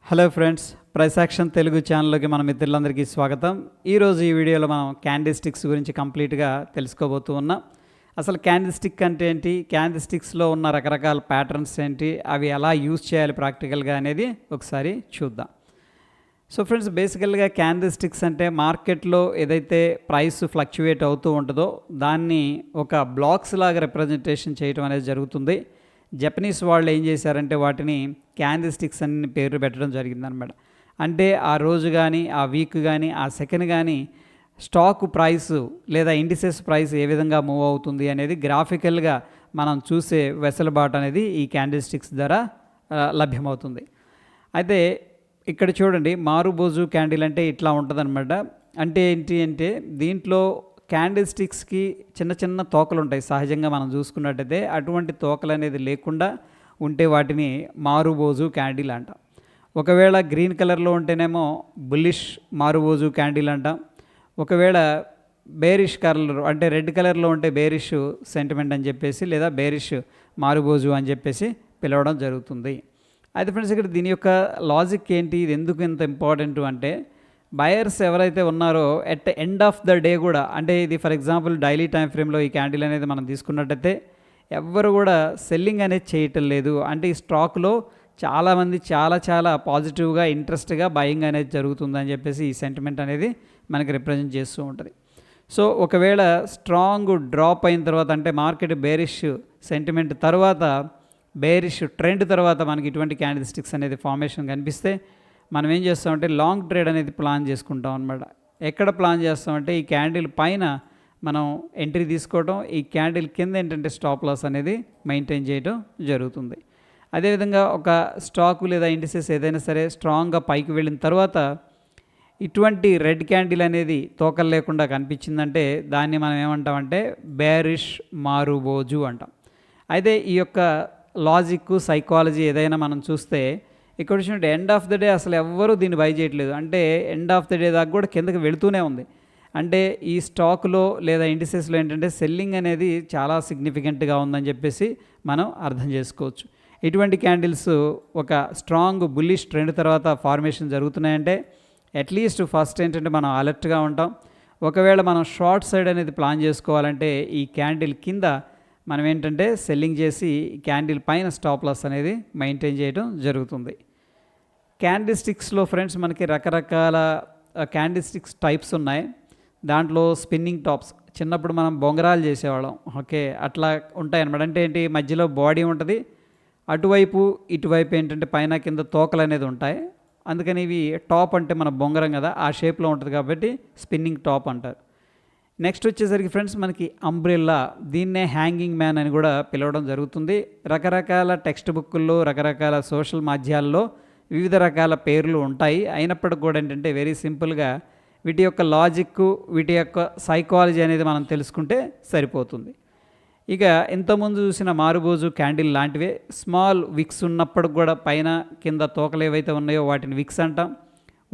Hello friends, price action Telugu ఛానల్లోకి మన మిత్రులందరికీ స్వాగతం. ఈరోజు ఈ వీడియోలో మనం క్యాండిల్ స్టిక్స్ గురించి కంప్లీట్గా తెలుసుకోబోతూ ఉన్నాం. అసలు క్యాండిల్ స్టిక్ అంటే ఏంటి, క్యాండిల్ స్టిక్స్లో ఉన్న రకరకాల ప్యాటర్న్స్ ఏంటి, అవి ఎలా యూజ్ చేయాలి ప్రాక్టికల్గా అనేది ఒకసారి చూద్దాం. సో ఫ్రెండ్స్, బేసికల్గా క్యాండిల్ స్టిక్స్ అంటే మార్కెట్లో ఏదైతే ప్రైస్ ఫ్లక్చువేట్ అవుతూ ఉంటుందో దాన్ని ఒక బ్లాక్స్ లాగా రిప్రజెంటేషన్ చేయడం అనేది జరుగుతుంది. జపనీస్ వాళ్ళు ఏం చేశారంటే వాటిని క్యాండిల్ స్టిక్స్ అని పేరు పెట్టడం జరిగిందనమాట. అంటే ఆ రోజు కానీ, ఆ వీక్ కానీ, ఆ సెకండ్ కానీ స్టాక్ ప్రైస్ లేదా ఇండిసెస్ ప్రైస్ ఏ విధంగా మూవ్ అవుతుంది అనేది గ్రాఫికల్గా మనం చూసే వెసులుబాటు అనేది ఈ క్యాండిల్ స్టిక్స్ ద్వారా లభ్యమవుతుంది. అయితే ఇక్కడ చూడండి, మారుబోజు క్యాండిల్ అంటే ఇట్లా ఉంటుందన్నమాట. అంటే ఏంటి అంటే దీంట్లో క్యాండిల్ స్టిక్స్కి చిన్న చిన్న తోకలు ఉంటాయి. సహజంగా మనం చూసుకున్నట్టయితే అటువంటి తోకలు అనేది లేకుండా ఉంటే వాటిని మారుబోజు క్యాండిల్ అంటాం. ఒకవేళ గ్రీన్ కలర్లో ఉంటేనేమో బుల్లిష్ మారుబోజు క్యాండిల్ అంటాం. ఒకవేళ బేరిష్ కలర్ అంటే రెడ్ కలర్లో ఉంటే బేరిష్ సెంటిమెంట్ అని చెప్పేసి, లేదా బేరిష్ మారుబోజు అని చెప్పేసి పిలవడం జరుగుతుంది. అయితే ఫ్రెండ్స్, ఇక్కడ దీని యొక్క లాజిక్ ఏంటి, ఇది ఎందుకు ఇంత ఇంపార్టెంట్ అంటే, బయర్స్ ఎవరైతే ఉన్నారో at end of the day కూడా, అంటే ఇది ఫర్ ఎగ్జాంపుల్ డైలీ టైం ఫ్రేమ్లో ఈ క్యాండిల్ అనేది మనం తీసుకున్నట్టయితే ఎవ్వరు కూడా సెల్లింగ్ అనేది చేయటం లేదు. అంటే ఈ స్టాక్లో చాలామంది చాలా పాజిటివ్గా ఇంట్రెస్ట్గా బయింగ్ అనేది జరుగుతుందని చెప్పేసి ఈ సెంటిమెంట్ అనేది మనకి రిప్రజెంట్ చేస్తూ ఉంటుంది. సో ఒకవేళ స్ట్రాంగ్ డ్రాప్ అయిన తర్వాత, అంటే మార్కెట్ బేరిష్ సెంటిమెంట్ తర్వాత, బేరిష్ ట్రెండ్ తర్వాత మనకి ఇటువంటి క్యాండిల్ స్టిక్స్ అనేది ఫార్మేషన్ కనిపిస్తే మనం ఏం చేస్తామంటే లాంగ్ ట్రేడ్ అనేది ప్లాన్ చేసుకుంటాం అనమాట. ఎక్కడ ప్లాన్ చేస్తామంటే ఈ క్యాండిల్ పైన మనం ఎంట్రీ తీసుకోవడం, ఈ క్యాండిల్ కింద ఏంటంటే స్టాప్ లాస్ అనేది మెయింటైన్ చేయడం జరుగుతుంది. అదేవిధంగా ఒక స్టాక్ లేదా ఇండిసెస్ ఏదైనా సరే స్ట్రాంగ్గా పైకి వెళ్ళిన తర్వాత ఇటువంటి రెడ్ క్యాండిల్ అనేది తోకలు లేకుండా కనిపించిందంటే దాన్ని మనం ఏమంటామంటే బేరిష్ మారుబోజు అంటాం. అయితే ఈ యొక్క లాజిక్ సైకాలజీ ఏదైనా మనం చూస్తే ఇక్కడ వచ్చినట్టు ఎండ్ ఆఫ్ ద డే అసలు ఎవ్వరూ దీన్ని బై చేయట్లేదు. అంటే ఎండ్ ఆఫ్ ద డే దాకా కూడా కిందకి వెళుతూనే ఉంది. అంటే ఈ స్టాక్లో లేదా ఇండిసెస్లో ఏంటంటే సెల్లింగ్ అనేది చాలా సిగ్నిఫికెంట్గా ఉందని చెప్పేసి మనం అర్థం చేసుకోవచ్చు. ఇటువంటి క్యాండిల్స్ ఒక స్ట్రాంగ్ బుల్లిష్ ట్రెండ్ తర్వాత ఫార్మేషన్ జరుగుతున్నాయంటే అట్లీస్ట్ ఫస్ట్ ఏంటంటే మనం అలర్ట్గా ఉంటాం. ఒకవేళ మనం షార్ట్ సైడ్ అనేది ప్లాన్ చేసుకోవాలంటే ఈ క్యాండిల్ కింద మనం ఏంటంటే సెల్లింగ్ చేసి క్యాండిల్ పైన స్టాప్ లాస్ అనేది మెయింటైన్ చేయడం జరుగుతుంది. క్యాండిల్ స్టిక్స్లో ఫ్రెండ్స్ మనకి రకరకాల క్యాండిల్ స్టిక్స్ టైప్స్ ఉన్నాయి. దాంట్లో స్పిన్నింగ్ టాప్స్, చిన్నప్పుడు మనం బొంగరాలు చేసేవాళ్ళం, ఓకే, అట్లా ఉంటాయి అన్నమాట. అంటే ఏంటి, మధ్యలో బాడీ ఉంటుంది, అటువైపు ఇటువైపు ఏంటంటే పైన కింద తోకలు అనేది ఉంటాయి. అందుకని ఇవి టాప్ అంటే మన బొంగరం కదా, ఆ షేప్లో ఉంటుంది కాబట్టి స్పిన్నింగ్ టాప్ అంటారు. నెక్స్ట్ వచ్చేసరికి ఫ్రెండ్స్ మనకి అంబ్రెల్లా, దీన్నే హ్యాంగింగ్ మ్యాన్ అని కూడా పిలవడం జరుగుతుంది. రకరకాల టెక్స్ట్ బుక్కుల్లో, రకరకాల సోషల్ మాధ్యాల్లో వివిధ రకాల పేర్లు ఉంటాయి. అయినప్పటికి కూడా ఏంటంటే వెరీ సింపుల్గా వీటి యొక్క లాజిక్, వీటి యొక్క సైకాలజీ అనేది మనం తెలుసుకుంటే సరిపోతుంది. ఇక ఇంతకుముందు చూసిన మారుబోజు క్యాండిల్ లాంటివే స్మాల్ విక్స్ ఉన్నప్పుడు కూడా పైన కింద తోకలు ఏవైతే ఉన్నాయో వాటిని విక్స్ అంటాం.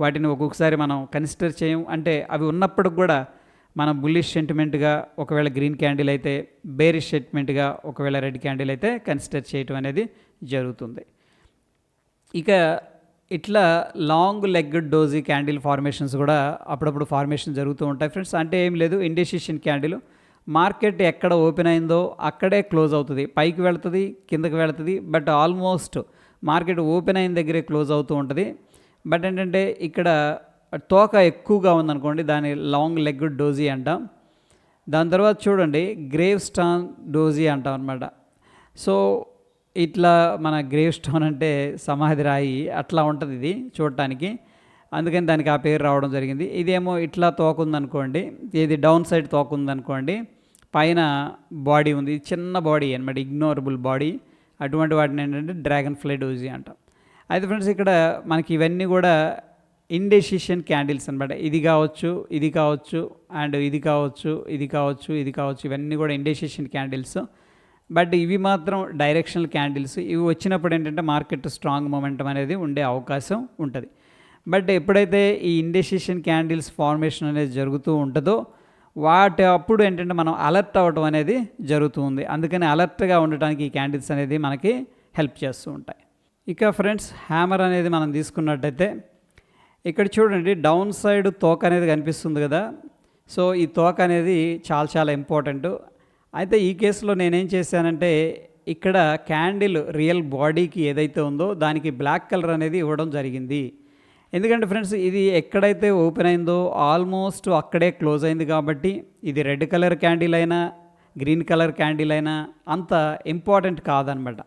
వాటిని ఒక్కొక్కసారి మనం కన్సిడర్ చేయం. అంటే అవి ఉన్నప్పటికి కూడా మనం బుల్లిష్ సెంటిమెంట్గా, ఒకవేళ గ్రీన్ క్యాండిల్ అయితే బేరిష్ సెంటిమెంట్గా, ఒకవేళ రెడ్ క్యాండిల్ అయితే కన్సిడర్ చేయటం అనేది జరుగుతుంది. ఇక ఇట్లా long legged doji candle formations కూడా అప్పుడప్పుడు ఫార్మేషన్ జరుగుతూ ఉంటాయి ఫ్రెండ్స్. అంటే ఏం లేదు, ఇండిసిషన్ క్యాండిల్ మార్కెట్ ఎక్కడ ఓపెన్ అయిందో అక్కడే క్లోజ్ అవుతుంది, పైకి వెళ్తుంది, కిందకి వెళ్తుంది, బట్ ఆల్మోస్ట్ మార్కెట్ ఓపెన్ అయిన దగ్గరే క్లోజ్ అవుతూ ఉంటుంది. బట్ ఏంటంటే ఇక్కడ తోక ఎక్కువగా ఉందనుకోండి, దాని లాంగ్ లెగ్గడ్ డోజీ అంటాం. దాని తర్వాత చూడండి గ్రేవ్ స్టోన్ డోజీ అంటాం అనమాట. సో ఇట్లా మన గ్రేవ్ స్టోన్ అంటే సమాధి రాయి అట్లా ఉంటుంది ఇది చూడటానికి, అందుకని దానికి ఆ పేరు రావడం జరిగింది. ఇదేమో ఇట్లా తోకుందనుకోండి, ఇది డౌన్ సైడ్ తోకుందనుకోండి, పైన బాడీ ఉంది, చిన్న బాడీ అనమాట, ఇగ్నోరబుల్ బాడీ. అటువంటి వాటిని ఏంటంటే డ్రాగన్ ఫ్లై డోజీ అంటాం. అయితే ఫ్రెండ్స్, ఇక్కడ మనకి ఇవన్నీ కూడా ఇండెసిషన్ క్యాండిల్స్ అనమాట. ఇది కావచ్చు, ఇది కావచ్చు, అండ్ ఇది కావచ్చు, ఇది కావచ్చు, ఇది కావచ్చు, ఇవన్నీ కూడా ఇండెసిషన్ క్యాండిల్స్. బట్ ఇవి మాత్రం డైరెక్షనల్ క్యాండిల్స్. ఇవి వచ్చినప్పుడు ఏంటంటే మార్కెట్ స్ట్రాంగ్ మొమెంటం అనేది ఉండే అవకాశం ఉంటుంది. బట్ ఎప్పుడైతే ఈ ఇండెసిషన్ క్యాండిల్స్ ఫార్మేషన్ అనేది జరుగుతూ ఉంటుందో వాటి అప్పుడు ఏంటంటే మనం అలర్ట్ అవ్వడం అనేది జరుగుతుంది. అందుకని అలర్ట్గా ఉండటానికి ఈ క్యాండిల్స్ అనేది మనకి హెల్ప్ చేస్తూ ఉంటాయి. ఇక ఫ్రెండ్స్ హ్యామర్ అనేది మనం తీసుకున్నట్టయితే ఇక్కడ చూడండి డౌన్ సైడ్ తోక అనేది కనిపిస్తుంది కదా. సో ఈ తోక అనేది చాలా చాలా ఇంపార్టెంట్. అయితే ఈ కేసులో నేనేం చేశానంటే ఇక్కడ క్యాండిల్ రియల్ బాడీకి ఏదైతే ఉందో దానికి బ్లాక్ కలర్ అనేది ఇవ్వడం జరిగింది. ఎందుకంటే ఫ్రెండ్స్ ఇది ఎక్కడైతే ఓపెన్ అయిందో ఆల్మోస్ట్ అక్కడే క్లోజ్ అయింది కాబట్టి ఇది రెడ్ కలర్ క్యాండిల్ అయినా గ్రీన్ కలర్ క్యాండిల్ అయినా అంత ఇంపార్టెంట్ కాదనమాట.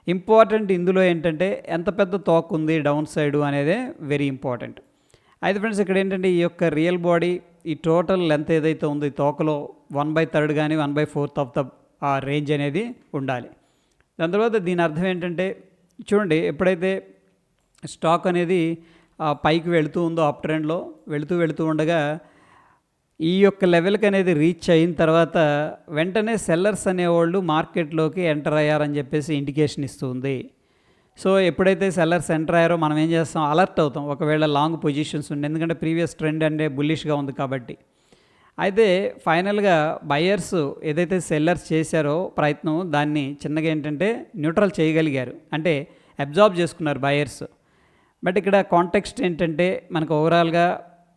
ఇంపార్టెంట్ ఇందులో ఏంటంటే ఎంత పెద్ద తోక ఉంది డౌన్ సైడ్ అనేదే వెరీ ఇంపార్టెంట్. అయితే ఫ్రెండ్స్ ఇక్కడ ఏంటంటే ఈ యొక్క రియల్ బాడీ ఈ టోటల్ లెంత్ ఏదైతే ఉందో ఈ తోకలో 1/3 కానీ 1/4 ఆఫ్ ద ఆ రేంజ్ అనేది ఉండాలి. దాని తర్వాత దీని అర్థం ఏంటంటే చూడండి ఎప్పుడైతే స్టాక్ అనేది పైకి వెళుతూ ఉందో అప్ ట్రెండ్లో వెళుతూ ఉండగా ఈ యొక్క లెవెల్కి అనేది రీచ్ అయిన తర్వాత వెంటనే సెల్లర్స్ అనేవాళ్ళు మార్కెట్లోకి ఎంటర్ అయ్యారని చెప్పేసి ఇండికేషన్ ఇస్తుంది. సో ఎప్పుడైతే సెల్లర్స్ ఎంటర్ అయ్యారో మనం ఏం చేస్తాం, అలర్ట్ అవుతాం ఒకవేళ లాంగ్ పొజిషన్స్ ఉండి, ఎందుకంటే ప్రీవియస్ ట్రెండ్ అంటే బుల్లిష్గా ఉంది కాబట్టి. అయితే ఫైనల్గా బయర్స్ ఏదైతే సెల్లర్స్ చేశారో ప్రయత్నం దాన్ని చిన్నగా ఏంటంటే న్యూట్రల్ చేయగలిగారు, అంటే అబ్జార్బ్ చేసుకున్నారు బయర్స్. బట్ ఇక్కడ కాంటెక్స్ట్ ఏంటంటే మనకు ఓవరాల్గా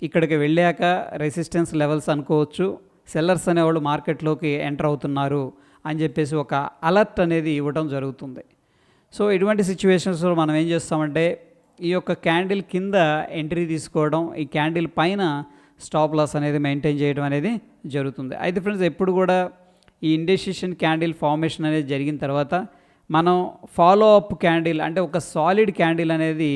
ఇక్కడికి వెళ్ళాక రెసిస్టెన్స్ లెవెల్స్ అనుకోవచ్చు, సెల్లర్స్ అనేవాళ్ళు మార్కెట్లోకి ఎంటర్ అవుతున్నారు అని చెప్పేసి ఒక అలర్ట్ అనేది ఇవ్వడం జరుగుతుంది. సో ఇటువంటి సిచ్యువేషన్స్లో మనం ఏం చేస్తామంటే ఈ యొక్క క్యాండిల్ కింద ఎంట్రీ తీసుకోవడం, ఈ క్యాండిల్ పైన స్టాప్ లాస్ అనేది మెయింటైన్ చేయడం అనేది జరుగుతుంది. అయితే ఫ్రెండ్స్ ఎప్పుడు కూడా ఈ ఇండెసిషన్ క్యాండిల్ ఫార్మేషన్ అనేది జరిగిన తర్వాత మనం ఫాలో అప్ క్యాండిల్ అంటే ఒక సాలిడ్ క్యాండిల్ అనేది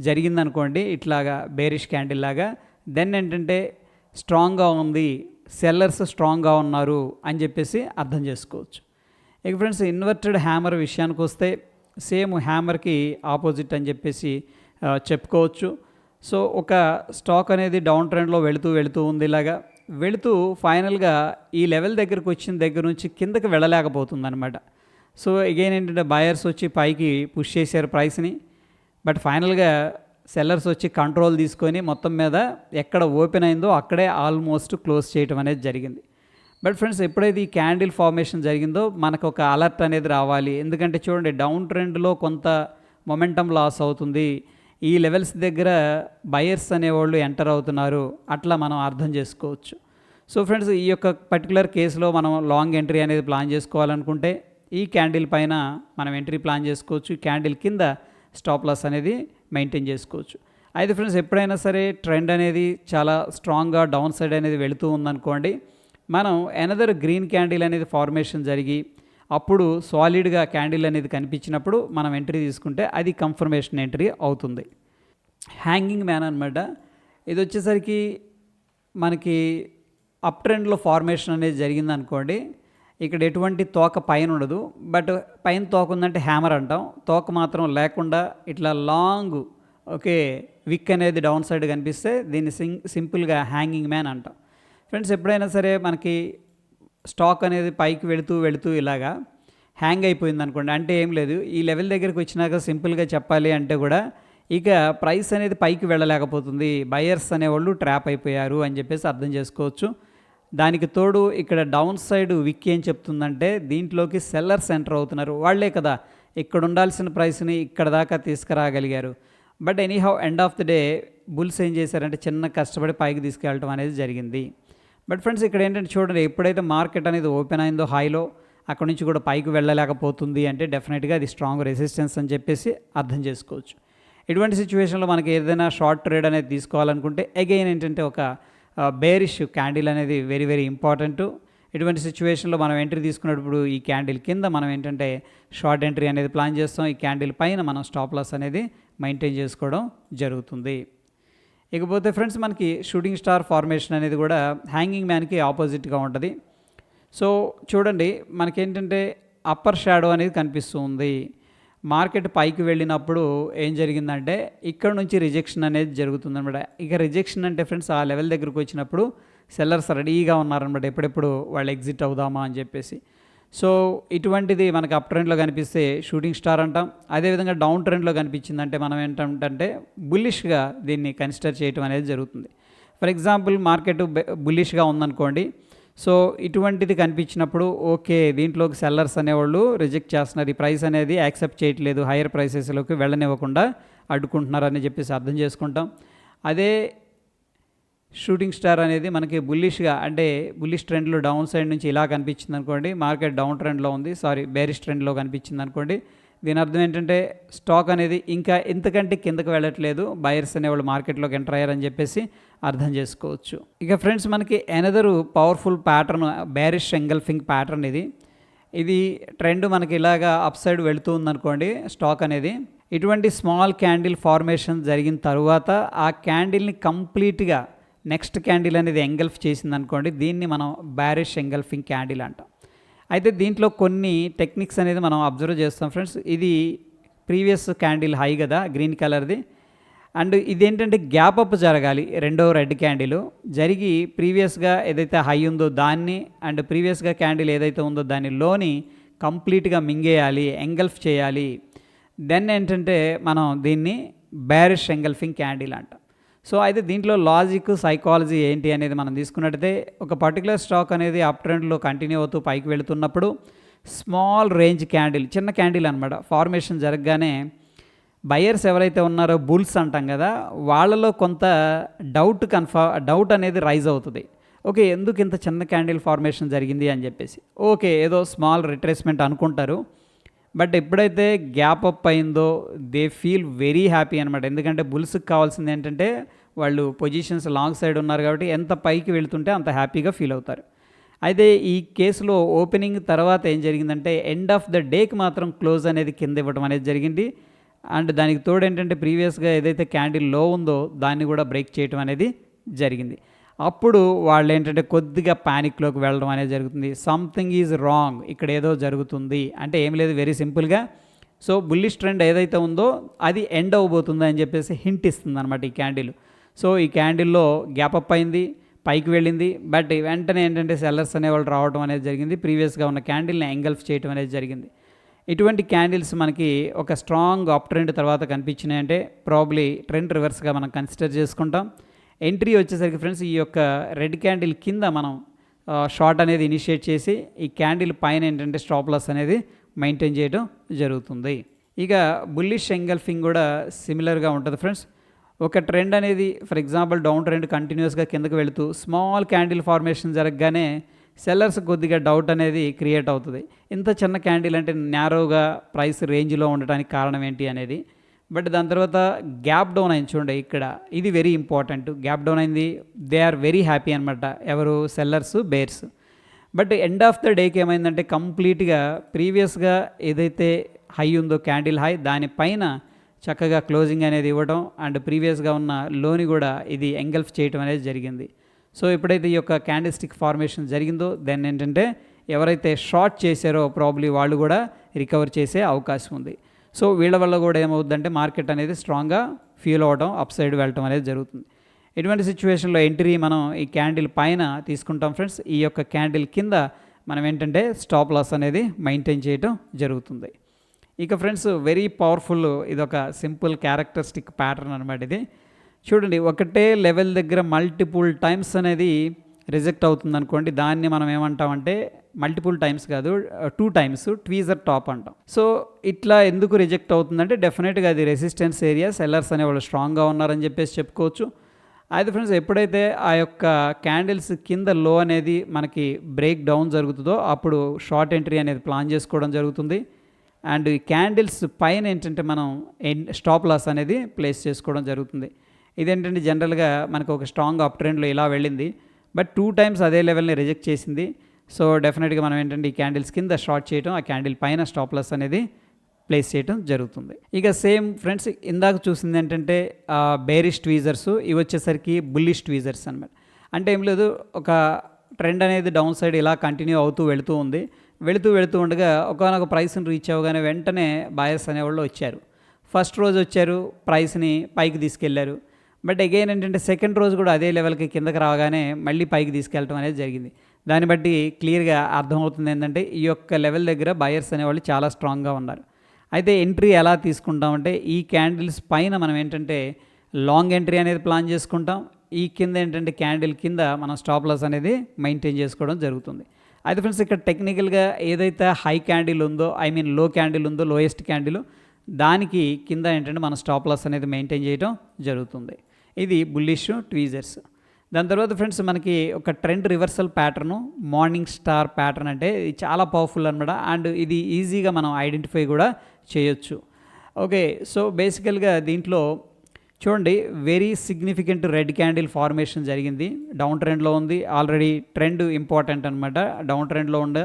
జరిగిందనుకోండి, ఇట్లాగా బేరిష్ క్యాండిల్ లాగా, దెన్ ఏంటంటే స్ట్రాంగ్గా ఉంది, సెల్లర్స్ స్ట్రాంగ్గా ఉన్నారు అని చెప్పేసి అర్థం చేసుకోవచ్చు. ఇక ఫ్రెండ్స్ ఇన్వర్టెడ్ హ్యామర్ విషయానికి వస్తే సేమ్ హ్యామర్కి ఆపోజిట్ అని చెప్పేసి చెప్పుకోవచ్చు. సో ఒక స్టాక్ అనేది డౌన్ ట్రెండ్లో వెళుతూ ఉంది, ఇలాగా వెళుతూ ఫైనల్గా ఈ లెవెల్ దగ్గరకు వచ్చిన దగ్గర నుంచి కిందకి వెళ్ళలేకపోతుంది అనమాట. సో అగైన్ ఏంటంటే బయర్స్ వచ్చి పైకి పుష్ చేశారు ప్రైస్ని, బట్ ఫైనల్గా సెల్లర్స్ వచ్చి కంట్రోల్ తీసుకొని మొత్తం మీద ఎక్కడ ఓపెన్ అయిందో అక్కడే ఆల్మోస్ట్ క్లోజ్ చేయడం అనేది జరిగింది. బట్ ఫ్రెండ్స్ ఎప్పుడైతే ఈ క్యాండిల్ ఫార్మేషన్ జరిగిందో మనకు ఒక అలర్ట్ అనేది రావాలి, ఎందుకంటే చూడండి డౌన్ ట్రెండ్లో కొంత మొమెంటం లాస్ అవుతుంది, ఈ లెవెల్స్ దగ్గర బయర్స్ అనేవాళ్ళు ఎంటర్ అవుతున్నారు, అట్లా మనం అర్థం చేసుకోవచ్చు. సో ఫ్రెండ్స్ ఈ యొక్క పర్టికులర్ కేసులో మనం లాంగ్ ఎంట్రీ అనేది ప్లాన్ చేసుకోవాలనుకుంటే ఈ క్యాండిల్ పైన మనం ఎంట్రీ ప్లాన్ చేసుకోవచ్చు, క్యాండిల్ కింద స్టాప్ లాస్ అనేది మెయింటైన్ చేసుకోవచ్చు. అయితే ఫ్రెండ్స్ ఎప్పుడైనా సరే ట్రెండ్ అనేది చాలా స్ట్రాంగ్గా డౌన్ సైడ్ అనేది వెళుతూ ఉందనుకోండి, మనం ఎనదర్ గ్రీన్ క్యాండిల్ అనేది ఫార్మేషన్ జరిగి అప్పుడు సాలిడ్గా క్యాండిల్ అనేది కనిపించినప్పుడు మనం ఎంట్రీ తీసుకుంటే అది కన్ఫర్మేషన్ ఎంట్రీ అవుతుంది. హ్యాంగింగ్ మ్యాన్ అనమాట. ఇది వచ్చేసరికి మనకి అప్ ట్రెండ్లో ఫార్మేషన్ అనేది జరిగిందనుకోండి, ఇక్కడ ఎటువంటి తోక పైన ఉండదు, బట్ పైన తోక ఉందంటే హ్యామర్ అంటాం, తోక మాత్రం లేకుండా ఇట్లా లాంగ్ ఓకే విక్ అనేది డౌన్ సైడ్ కనిపిస్తే దీన్ని సింపుల్గా హ్యాంగింగ్ మ్యాన్ అంటాం. ఫ్రెండ్స్ ఎప్పుడైనా సరే మనకి స్టాక్ అనేది పైకి వెళుతూ ఇలాగా హ్యాంగ్ అయిపోయింది అనుకోండి, అంటే ఏం లేదు, ఈ లెవెల్ దగ్గరికి వచ్చినాక సింపుల్గా చెప్పాలి అంటే కూడా ఇక ప్రైస్ అనేది పైకి వెళ్ళలేకపోతుంది, బయర్స్ అనేవాళ్ళు ట్రాప్ అయిపోయారు అని చెప్పేసి అర్థం చేసుకోవచ్చు. దానికి తోడు ఇక్కడ డౌన్ సైడ్ విక్ ఏం చెప్తుందంటే దీంట్లోకి సెల్లర్స్ ఎంటర్ అవుతున్నారు, వాళ్లే కదా ఇక్కడ ఉండాల్సిన ప్రైస్ని ఇక్కడ దాకా తీసుకురాగలిగారు. But anyhow end of the day bulls ఏం చేశారంటే చిన్న కష్టపడి పైకి తీసుకెళ్ళటం అనేది జరిగింది. బట్ ఫ్రెండ్స్ ఇక్కడ ఏంటంటే చూడండి, ఎప్పుడైతే మార్కెట్ అనేది ఓపెన్ అయిందో హైలో అక్కడ నుంచి కూడా పైకి వెళ్ళలేకపోతుంది అంటే డెఫినెట్గా అది స్ట్రాంగ్ రెసిస్టెన్స్ అని చెప్పేసి అర్థం చేసుకోవచ్చు. ఇటువంటి సిచ్యువేషన్లో మనకి ఏదైనా షార్ట్ ట్రేడ్ అనేది తీసుకోవాలనుకుంటే అగైన్ ఏంటంటే ఒక బేరిష్ క్యాండిల్ అనేది వెరీ వెరీ ఇంపార్టెంట్. ఇటువంటి సిచ్యువేషన్లో మనం ఎంట్రీ తీసుకున్నప్పుడు ఈ క్యాండిల్ కింద మనం ఏంటంటే షార్ట్ ఎంట్రీ అనేది ప్లాన్ చేస్తాం, ఈ క్యాండిల్ పైన మనం స్టాప్ లాస్ అనేది మెయింటైన్ చేసుకోవడం జరుగుతుంది. ఇకపోతే ఫ్రెండ్స్ మనకి షూటింగ్ స్టార్ ఫార్మేషన్ అనేది కూడా హ్యాంగింగ్ మ్యాన్కి ఆపోజిట్గా ఉంటుంది. సో చూడండి మనకేంటంటే అప్పర్ షాడో అనేది కనిపిస్తుంది, మార్కెట్ పైకి వెళ్ళినప్పుడు ఏం జరిగిందంటే ఇక్కడ నుంచి రిజెక్షన్ అనేది జరుగుతుందన్నమాట. ఇక రిజెక్షన్ అంటే ఫ్రెండ్స్ ఆ లెవెల్ దగ్గరకు వచ్చినప్పుడు సెల్లర్స్ రెడీగా ఉన్నారనమాట, ఎప్పుడెప్పుడు వాళ్ళు ఎగ్జిట్ అవుదామా అని చెప్పేసి. సో ఇటువంటిది మనకు అప్ ట్రెండ్లో కనిపిస్తే షూటింగ్ స్టార్ అంటాం, అదేవిధంగా డౌన్ ట్రెండ్లో కనిపించిందంటే మనం ఏంటంటే బుల్లిష్గా దీన్ని కన్సిడర్ చేయటం అనేది జరుగుతుంది. ఫర్ ఎగ్జాంపుల్ మార్కెట్ బుల్లిష్గా ఉందనుకోండి, సో ఇటువంటిది కనిపించినప్పుడు ఓకే, దీంట్లోకి సెల్లర్స్ అనేవాళ్ళు రిజెక్ట్ చేస్తున్నారు, ఈ ప్రైస్ అనేది యాక్సెప్ట్ చేయట్లేదు, హైయర్ ప్రైసెస్లోకి వెళ్ళనివ్వకుండా అడ్డుకుంటున్నారని చెప్పేసి అర్థం చేసుకుంటాం. అదే షూటింగ్ స్టార్ అనేది మనకి బుల్లిష్గా, అంటే బుల్లిష్ ట్రెండ్లో డౌన్ సైడ్ నుంచి ఇలా కనిపించింది అనుకోండి, మార్కెట్ డౌన్ ట్రెండ్లో ఉంది, బేరిష్ ట్రెండ్లో కనిపించింది అనుకోండి, దీని అర్థం ఏంటంటే స్టాక్ అనేది ఇంకా ఇంతకంటే కిందకు వెళ్ళట్లేదు, బయర్స్ అనేవాళ్ళు మార్కెట్లోకి ఎంటర్ అయ్యారని చెప్పేసి అర్థం చేసుకోవచ్చు. ఇక ఫ్రెండ్స్, మనకి another powerful pattern bearish engulfing pattern ఇది ట్రెండ్ మనకి ఇలాగా అప్ సైడ్ వెళుతూ ఉందనుకోండి స్టాక్ అనేది. ఇటువంటి స్మాల్ క్యాండిల్ ఫార్మేషన్ జరిగిన తర్వాత ఆ క్యాండిల్ని కంప్లీట్గా నెక్స్ట్ క్యాండిల్ అనేది ఎంగల్ఫ్ చేసింది అనుకోండి, దీన్ని మనం బేరిష్ ఎంగల్ఫింగ్ క్యాండిల్ అంటాం. అయితే దీంట్లో కొన్ని టెక్నిక్స్ అనేది మనం అబ్జర్వ్ చేస్తాం ఫ్రెండ్స్. ఇది ప్రీవియస్ క్యాండిల్ హై కదా, గ్రీన్ కలర్ది, అండ్ ఇదేంటంటే గ్యాప్ అప్ జరగాలి, రెండో రెడ్ క్యాండిల్ జరిగి ప్రీవియస్గా ఏదైతే హై ఉందో దాన్ని అండ్ ప్రీవియస్గా క్యాండిల్ ఏదైతే ఉందో దాని లోని కంప్లీట్గా మింగేయాలి, ఎంగల్ఫ్ చేయాలి. దెన్ ఏంటంటే మనం దీన్ని బేరిష్ ఎంగల్ఫింగ్ క్యాండిల్ అంటాం. సో అయితే దీంట్లో లాజిక్, సైకాలజీ ఏంటి అనేది మనం తీసుకున్నట్టయితే, ఒక పర్టికులర్ స్టాక్ అనేది అప్ ట్రెండ్లో కంటిన్యూ అవుతూ పైకి వెళుతున్నప్పుడు స్మాల్ రేంజ్ క్యాండిల్, చిన్న క్యాండిల్ అనమాట, ఫార్మేషన్ జరగగానే బయర్స్ ఎవరైతే ఉన్నారో బుల్స్ అంటాం కదా, వాళ్ళలో కొంత డౌట్ అనేది రైజ్ అవుతుంది. ఓకే, ఎందుకు ఇంత చిన్న క్యాండిల్ ఫార్మేషన్ జరిగింది అని చెప్పేసి, ఓకే ఏదో స్మాల్ రిట్రేస్మెంట్ అనుకుంటారు. బట్ ఎప్పుడైతే గ్యాప్ అప్ అయిందో దే ఫీల్ వెరీ హ్యాపీ అనమాట. ఎందుకంటే బుల్స్కి కావాల్సింది ఏంటంటే వాళ్ళు పొజిషన్స్ లాంగ్ సైడ్ ఉన్నారు కాబట్టి ఎంత పైకి వెళ్తుంటే అంత హ్యాపీగా ఫీల్ అవుతారు. అయితే ఈ కేసులో ఓపెనింగ్ తర్వాత ఏం జరిగిందంటే ఎండ్ ఆఫ్ ద డేకి మాత్రం క్లోజ్ అనేది కింద ఇవ్వడం అనేది జరిగింది. అండ్ దానికి తోడు ఏంటంటే ప్రీవియస్గా ఏదైతే క్యాండిల్ లో ఉందో దాన్ని కూడా బ్రేక్ చేయడం అనేది జరిగింది. అప్పుడు వాళ్ళు ఏంటంటే కొద్దిగా ప్యానిక్లోకి వెళ్ళడం అనేది జరుగుతుంది. సంథింగ్ ఈజ్ రాంగ్, ఇక్కడ ఏదో జరుగుతుంది అంటే ఏం లేదు, వెరీ సింపుల్గా. సో బుల్లిష్ ట్రెండ్ ఏదైతే ఉందో అది ఎండ్ అవ్వబోతుంది అని చెప్పేసి హింట్ ఇస్తుంది అనమాట ఈ క్యాండిల్. సో ఈ క్యాండిల్లో గ్యాప్ అప్ అయింది, పైకి వెళ్ళింది, బట్ వెంటనే ఏంటంటే సెల్లర్స్ అనేవాళ్ళు రావడం అనేది జరిగింది, ప్రీవియస్గా ఉన్న క్యాండిల్ని ఎంగల్ఫ్ చేయడం అనేది జరిగింది. ఇటువంటి క్యాండిల్స్ మనకి ఒక స్ట్రాంగ్ అప్ ట్రెండ్ తర్వాత కనిపించినాయంటే ప్రాబ్లీ ట్రెండ్ రివర్స్గా మనం కన్సిడర్ చేసుకుంటాం. ఎంట్రీ వచ్చేసరికి ఫ్రెండ్స్, ఈ యొక్క రెడ్ క్యాండిల్ కింద మనం షార్ట్ అనేది ఇనిషియేట్ చేసి ఈ క్యాండిల్ పైన ఏంటంటే స్టాప్ లాస్ అనేది మెయింటైన్ చేయడం జరుగుతుంది. ఇక బుల్లిష్ ఎంగల్ఫింగ్ కూడా సిమిలర్గా ఉంటుంది ఫ్రెండ్స్. ఒక ట్రెండ్ అనేది ఫర్ ఎగ్జాంపుల్ డౌన్ ట్రెండ్ కంటిన్యూస్గా కిందకు వెళుతూ స్మాల్ క్యాండిల్ ఫార్మేషన్ జరగగానే సెల్లర్స్ కొద్దిగా డౌట్ అనేది క్రియేట్ అవుతుంది, ఇంత చిన్న క్యాండిల్ అంటే న్యారోగా ప్రైస్ రేంజ్లో ఉండటానికి కారణం ఏంటి అనేది. బట్ దాని తర్వాత గ్యాప్ డౌన్ అయింది చూడండి, ఇక్కడ ఇది వెరీ ఇంపార్టెంట్. గ్యాప్ డౌన్ అయింది, దే ఆర్ వెరీ హ్యాపీ అనమాట, ఎవరు sellers, bears. But end of the డేకి ఏమైందంటే కంప్లీట్గా ప్రీవియస్గా ఏదైతే హై ఉందో క్యాండిల్ హై దానిపైన చక్కగా క్లోజింగ్ అనేది ఇవ్వడం అండ్ ప్రీవియస్గా ఉన్న లోని కూడా ఇది ఎంగల్ఫ్ చేయడం అనేది జరిగింది. సో ఎప్పుడైతే ఈ యొక్క క్యాండిల్ స్టిక్ ఫార్మేషన్ జరిగిందో దెన్ ఏంటంటే ఎవరైతే షార్ట్ చేశారో ప్రాబ్లీ వాళ్ళు కూడా రికవర్ చేసే అవకాశం ఉంది. సో వీళ్ళ వల్ల కూడా ఏమవుతుందంటే మార్కెట్ అనేది స్ట్రాంగ్గా ఫీల్ అవ్వడం, అప్ సైడ్ వెళ్ళటం అనేది జరుగుతుంది. ఇటువంటి సిచ్యువేషన్లో ఎంట్రీ మనం ఈ క్యాండిల్ పైన తీసుకుంటాం ఫ్రెండ్స్. ఈ యొక్క క్యాండిల్ కింద మనం ఏంటంటే స్టాప్ లాస్ అనేది మెయింటైన్ చేయడం జరుగుతుంది. ఇక ఫ్రెండ్స్ వెరీ పవర్ఫుల్, ఇదొక సింపుల్ క్యారెక్టరిస్టిక్ ప్యాటర్న్ అనమాట. ఇది చూడండి, ఒకటే లెవెల్ దగ్గర మల్టిపుల్ టైమ్స్ అనేది రిజెక్ట్ అవుతుంది అనుకోండి, దాన్ని మనం ఏమంటామంటే మల్టిపుల్ టైమ్స్ కాదు 2 టైమ్స్ ట్వీజర్ టాప్ అంటాం. సో ఇట్లా ఎందుకు రిజెక్ట్ అవుతుందంటే డెఫినెట్గా అది రెసిస్టెన్స్ ఏరియా, సెల్లర్స్ అనేవాళ్ళు స్ట్రాంగ్గా ఉన్నారని చెప్పేసి చెప్పుకోవచ్చు. అయితే ఫ్రెండ్స్ ఎప్పుడైతే ఆ యొక్క క్యాండిల్స్ కింద లో అనేది మనకి బ్రేక్ డౌన్ జరుగుతుందో అప్పుడు షార్ట్ ఎంట్రీ అనేది ప్లాన్ చేసుకోవడం జరుగుతుంది. అండ్ ఈ క్యాండిల్స్ పైన ఏంటంటే మనం స్టాప్ లాస్ అనేది ప్లేస్ చేసుకోవడం జరుగుతుంది. ఇదేంటంటే జనరల్గా మనకు ఒక స్ట్రాంగ్ అప్ ట్రెండ్లో ఇలా వెళ్ళింది, బట్ 2 టైమ్స్ అదే లెవెల్ని రిజెక్ట్ చేసింది. సో డెఫినెట్గా మనం ఏంటంటే ఈ క్యాండిల్స్ కింద షార్ట్ చేయడం, ఆ క్యాండిల్ పైన స్టాప్ లాస్ అనేది ప్లేస్ చేయడం జరుగుతుంది. ఇక సేమ్ ఫ్రెండ్స్ ఇందాక చూసింది ఏంటంటే బేరిష్ ట్వీజర్స్, ఇవి వచ్చేసరికి బుల్లిష్ ట్వీజర్స్ అనమాట. అంటే ఏం లేదు, ఒక ట్రెండ్ అనేది డౌన్ సైడ్ ఇలా కంటిన్యూ అవుతూ వెళుతూ ఉంది, వెళుతూ ఉండగా ఒకనొక ప్రైస్ని రీచ్ అవ్వగానే వెంటనే బాయర్స్ అనేవాళ్ళు వచ్చారు. ఫస్ట్ రోజు వచ్చారు, ప్రైస్ని పైకి తీసుకెళ్లారు. బట్ అగైన్ ఏంటంటే సెకండ్ రోజు కూడా అదే లెవెల్కి కిందకి రాగానే మళ్ళీ పైకి తీసుకెళ్ళడం అనేది జరిగింది. దాన్ని బట్టి క్లియర్గా అర్థమవుతుంది ఏంటంటే ఈ యొక్క లెవెల్ దగ్గర బయర్స్ అనేవాళ్ళు చాలా స్ట్రాంగ్గా ఉన్నారు. అయితే ఎంట్రీ ఎలా తీసుకుంటామంటే ఈ క్యాండిల్స్ పైన మనం ఏంటంటే లాంగ్ ఎంట్రీ అనేది ప్లాన్ చేసుకుంటాం. ఈ కింద ఏంటంటే క్యాండిల్ కింద మనం స్టాప్ లాస్ అనేది మెయింటైన్ చేసుకోవడం జరుగుతుంది. అయితే ఫ్రెండ్స్ ఇక్కడ టెక్నికల్గా ఏదైతే హై క్యాండిల్ ఉందో లో క్యాండిల్ ఉందో లోయెస్ట్ క్యాండిల్ దానికి కింద ఏంటంటే మనం స్టాప్ లాస్ అనేది మెయింటైన్ చేయడం జరుగుతుంది. ఇది బుల్లిష్ ట్వీజర్స్. దాని తర్వాత ఫ్రెండ్స్ మనకి ఒక trend reversal pattern morning star pattern అంటే ఇది చాలా పవర్ఫుల్ అనమాట. అండ్ ఇది ఈజీగా మనం ఐడెంటిఫై కూడా చేయొచ్చు. ఓకే, సో బేసికల్గా దీంట్లో చూడండి very significant red candle formation జరిగింది. డౌన్ ట్రెండ్లో ఉంది. ఆల్రెడీ ట్రెండ్ ఇంపార్టెంట్ అనమాట. డౌన్ ట్రెండ్లో ఉండే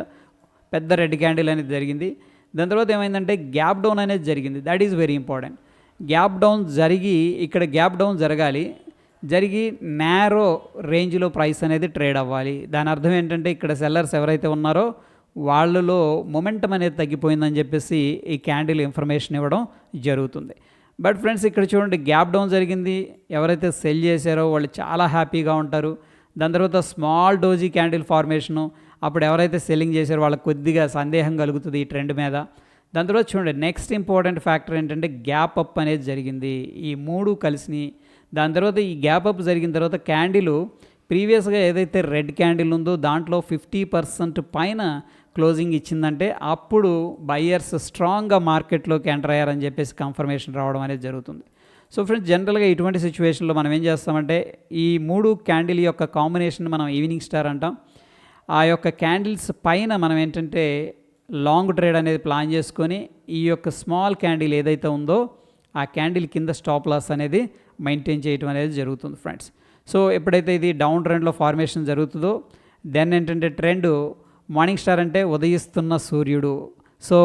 పెద్ద రెడ్ క్యాండిల్ అనేది జరిగింది. దాని తర్వాత ఏమైందంటే గ్యాప్ డౌన్ అనేది జరిగింది. That is very important. Gap down జరిగి ఇక్కడ గ్యాప్ డౌన్ జరిగి నేరో రేంజ్లో ప్రైస్ అనేది ట్రేడ్ అవ్వాలి. దాని అర్థం ఏంటంటే ఇక్కడ సెల్లర్స్ ఎవరైతే ఉన్నారో వాళ్ళలో మొమెంటం అనేది తగ్గిపోయిందని చెప్పేసి ఈ క్యాండిల్ ఇన్ఫర్మేషన్ ఇవ్వడం జరుగుతుంది. బట్ ఫ్రెండ్స్ ఇక్కడ చూడండి గ్యాప్ డౌన్ జరిగింది. ఎవరైతే సెల్ చేశారో వాళ్ళు చాలా హ్యాపీగా ఉంటారు. దాని తర్వాత స్మాల్ డోజీ క్యాండిల్ ఫార్మేషను, అప్పుడు ఎవరైతే సెల్లింగ్ చేశారో వాళ్ళకి కొద్దిగా సందేహం కలుగుతుంది ఈ ట్రెండ్ మీద. దాని తర్వాత చూడండి నెక్స్ట్ ఇంపార్టెంట్ ఫ్యాక్టర్ ఏంటంటే గ్యాప్ అప్ అనేది జరిగింది. ఈ మూడు కలిసి దాని తర్వాత ఈ గ్యాప్ అప్ జరిగిన తర్వాత క్యాండిల్ ప్రీవియస్గా ఏదైతే రెడ్ క్యాండిల్ ఉందో దాంట్లో 50% పైన క్లోజింగ్ ఇచ్చిందంటే అప్పుడు బయ్యర్స్ స్ట్రాంగ్గా మార్కెట్లోకి ఎంటర్ అయ్యారని చెప్పేసి కన్ఫర్మేషన్ రావడం అనేది జరుగుతుంది. సో ఫ్రెండ్స్ జనరల్గా ఇటువంటి సిచ్యువేషన్లో మనం ఏం చేస్తామంటే ఈ మూడు క్యాండిల్ యొక్క కాంబినేషన్ మనం ఈవినింగ్ స్టార్ అంటాం. ఆ యొక్క క్యాండిల్స్ పైన మనం ఏంటంటే లాంగ్ ట్రేడ్ అనేది ప్లాన్ చేసుకొని ఈ యొక్క స్మాల్ క్యాండిల్ ఏదైతే ఉందో ఆ క్యాండిల్ కింద స్టాప్ లాస్ అనేది మెయింటైన్ చేయడం అనేది జరుగుతుంది ఫ్రెండ్స్. సో ఎప్పుడైతే ఇది డౌన్ ట్రెండ్లో ఫార్మేషన్ జరుగుతుందో దెన్ ఏంటంటే ట్రెండ్ మార్నింగ్ స్టార్ అంటే ఉదయిస్తున్న సూర్యుడు. సో